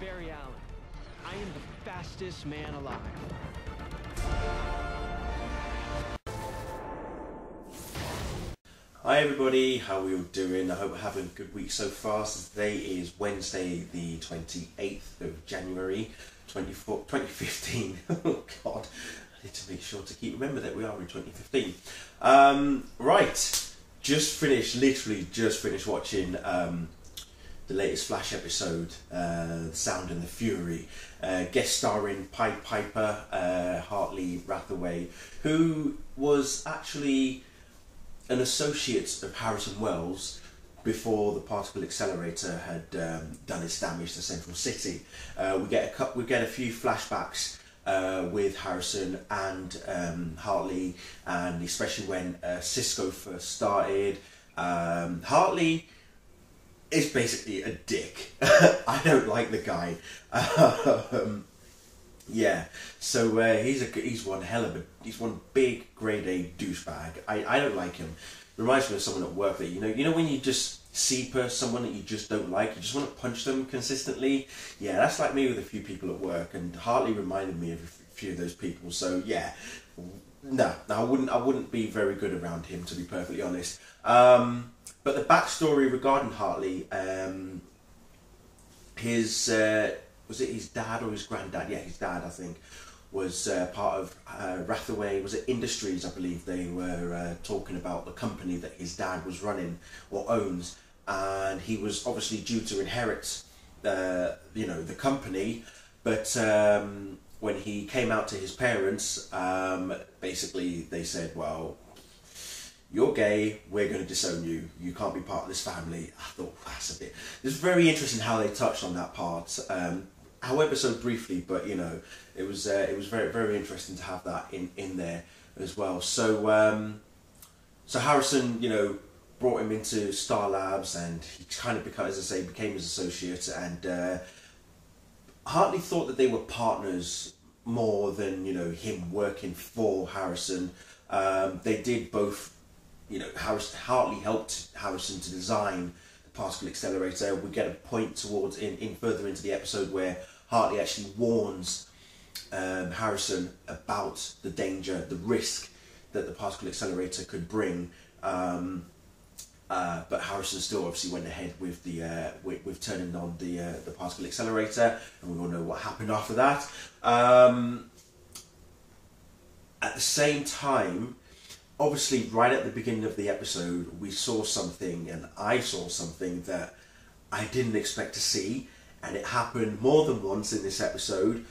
Barry Allen. I am the fastest man alive. Hi everybody, how are we all doing? I hope we're having a good week so far. So today is Wednesday the 28th of January 2015. Oh god, I need to make sure to keep remember that we are in 2015. Right, literally just finished watching the latest Flash episode, The Sound and the Fury, guest starring Pied Piper, Hartley Rathaway, who was actually an associate of Harrison Wells before the particle accelerator had done its damage to Central City. We get a few flashbacks with Harrison and Hartley, and especially when Cisco first started. Hartley is basically a dick. I don't like the guy. Yeah, so he's one big grade A douchebag. I don't like him. Reminds me of someone at work that you know when you just see someone that you just don't like, you just want to punch them consistently. Yeah, that's like me with a few people at work, and Hartley reminded me of a few of those people. So yeah, no, I wouldn't be very good around him, to be perfectly honest. But the backstory regarding Hartley, was it his dad or his granddad? Yeah, his dad, I think, was part of Rathaway. Was it Industries? I believe they were talking about the company that his dad was running or owns, and he was obviously due to inherit, the company. But when he came out to his parents, basically they said, "Well, you're gay, we're going to disown you. You can't be part of this family." I thought that's a bit. It's very interesting how they touched on that part. However, so briefly, but it was very very interesting to have that in there as well. So so Harrison, brought him into S.T.A.R Labs, and he kind of became his associate. And Hartley thought that they were partners more than him working for Harrison. They did both. Hartley helped Harrison to design the particle accelerator. We get a point towards in further into the episode where Hartley actually warns Harrison about the danger, the risk that the particle accelerator could bring. But Harrison still obviously went ahead with the with turning on the particle accelerator, and we all know what happened after that. At the same time, obviously, right at the beginning of the episode, we saw something, and I saw something that I didn't expect to see, and it happened more than once in this episode.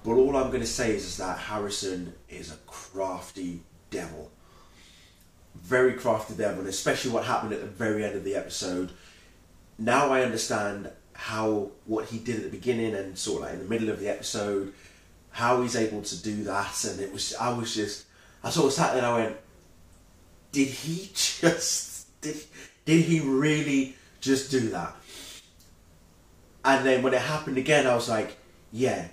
But all I'm going to say is that Harrison is a crafty devil. Very crafty devil, and especially what happened at the very end of the episode. Now I understand what he did at the beginning and sort of like in the middle of the episode, how he's able to do that. And I sort of sat there and I went, did he really just do that? And then when it happened again, I was like, yeah,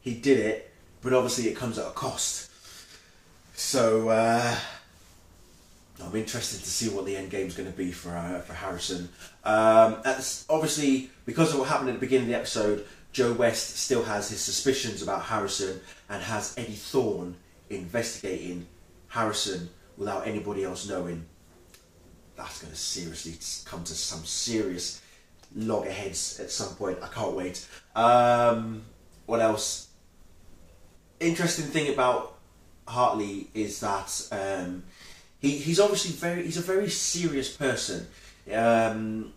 he did it, but obviously it comes at a cost. So I'm interested to see what the end game's going to be for Harrison. Obviously, because of what happened at the beginning of the episode, Joe West still has his suspicions about Harrison and has Eddie Thorne investigating Harrison without anybody else knowing. That's going to seriously come to some serious loggerheads at some point. I can't wait. What else? Interesting thing about Hartley is that he's obviously he's a very serious person. When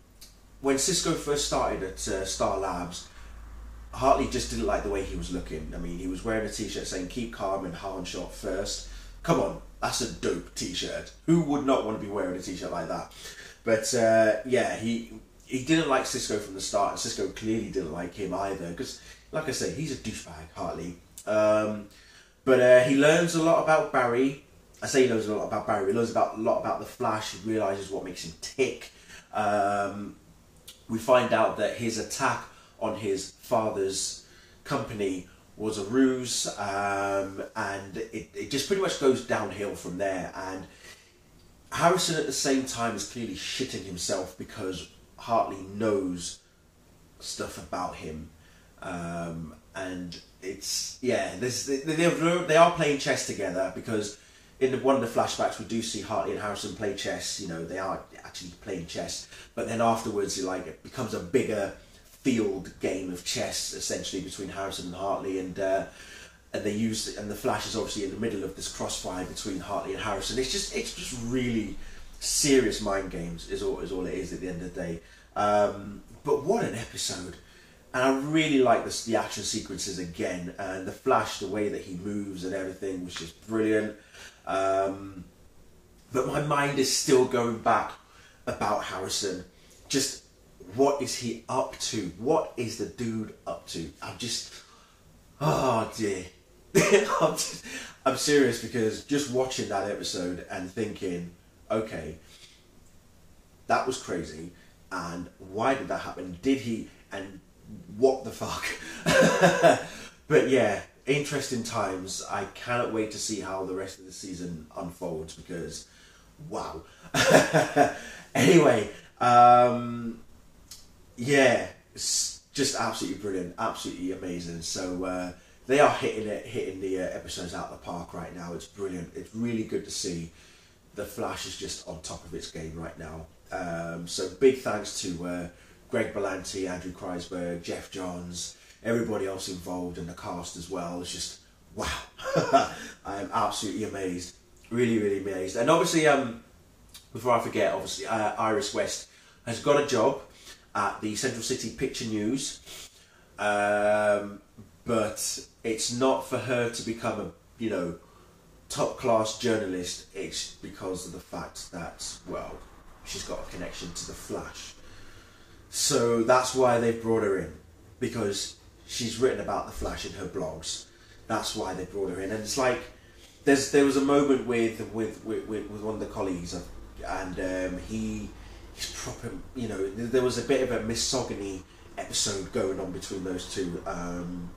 Cisco first started at S.T.A.R Labs, Hartley just didn't like the way he was looking. I mean, he was wearing a t-shirt saying "Keep calm and hard shot first." Come on, that's a dope t-shirt. Who would not want to be wearing a t-shirt like that? But yeah, he didn't like Cisco from the start, and Cisco clearly didn't like him either, because, like I say, he's a douchebag, Hartley. But he learns a lot about Barry. I say he knows a lot about Barry. He learns a lot about the Flash. He realises what makes him tick. We find out that his attack on his father's company was a ruse, and it just pretty much goes downhill from there. And Harrison at the same time is clearly shitting himself because Hartley knows stuff about him. And it's, yeah, they are playing chess together, because in one of the flashbacks we do see Hartley and Harrison play chess. You know, they are actually playing chess, but then afterwards it becomes a bigger field game of chess essentially between Harrison and Hartley, and the Flash is obviously in the middle of this crossfire between Hartley and Harrison. It's just really serious mind games is all it is at the end of the day. But what an episode! And I really like the action sequences again, and the Flash, the way that he moves and everything was just brilliant. But my mind is still going back about Harrison. Just, what is he up to? What is the dude up to? I'm just, oh dear. I'm serious, because just watching that episode and thinking, okay, that was crazy, and why did that happen? Did he, and what the fuck? But yeah, interesting times. I cannot wait to see how the rest of the season unfolds, because wow. Anyway, yeah, it's just absolutely brilliant, absolutely amazing. So they are hitting the episodes out of the park right now. It's brilliant. It's really good to see. The Flash is just on top of its game right now. So big thanks to Greg Berlanti, Andrew Kreisberg, Jeff Johns, everybody else involved, and the cast as well. It's just, wow. I am absolutely amazed. Really, really amazed. And obviously, before I forget, obviously Iris West has got a job at the Central City Picture News, but it's not for her to become a, you know, top class journalist. It's because of the fact that, well, she's got a connection to the Flash. So that's why they've brought her in, because she's written about the Flash in her blogs. That's why they brought her in. And it's like, there was a moment with one of the colleagues, and he's proper, you know, there was a bit of a misogyny episode going on between those two, and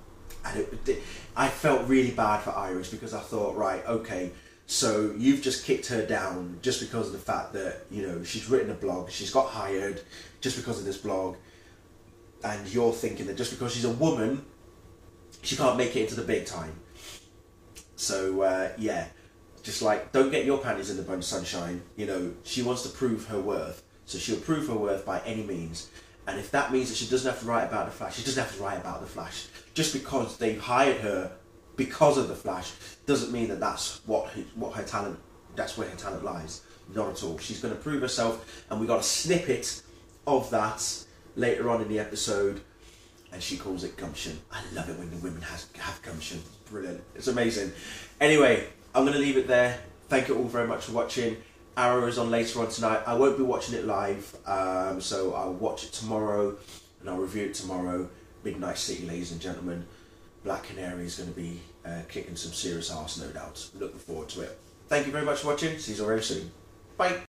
I felt really bad for Iris, because I thought, right, okay, so you've just kicked her down just because of the fact that, you know, she's written a blog, she's got hired just because of this blog, and you're thinking that just because she's a woman, she can't make it into the big time. So yeah, just like, don't get your panties in the bunch, sunshine. You know, she wants to prove her worth, so she'll prove her worth by any means. And if that means that she doesn't have to write about the Flash, she doesn't have to write about the Flash. Just because they hired her because of the Flash doesn't mean that that's what her talent, that's where her talent lies. Not at all. She's going to prove herself, and we got a snippet of that later on in the episode, and she calls it gumption. I love it when the women have gumption. It's brilliant. It's amazing. Anyway, I'm going to leave it there. Thank you all very much for watching. Arrow is on later on tonight. I won't be watching it live, so I'll watch it tomorrow, and I'll review it tomorrow. Midnight City, ladies and gentlemen. Black Canary is going to be kicking some serious arse, no doubt. Looking forward to it. Thank you very much for watching. See you all very soon. Bye.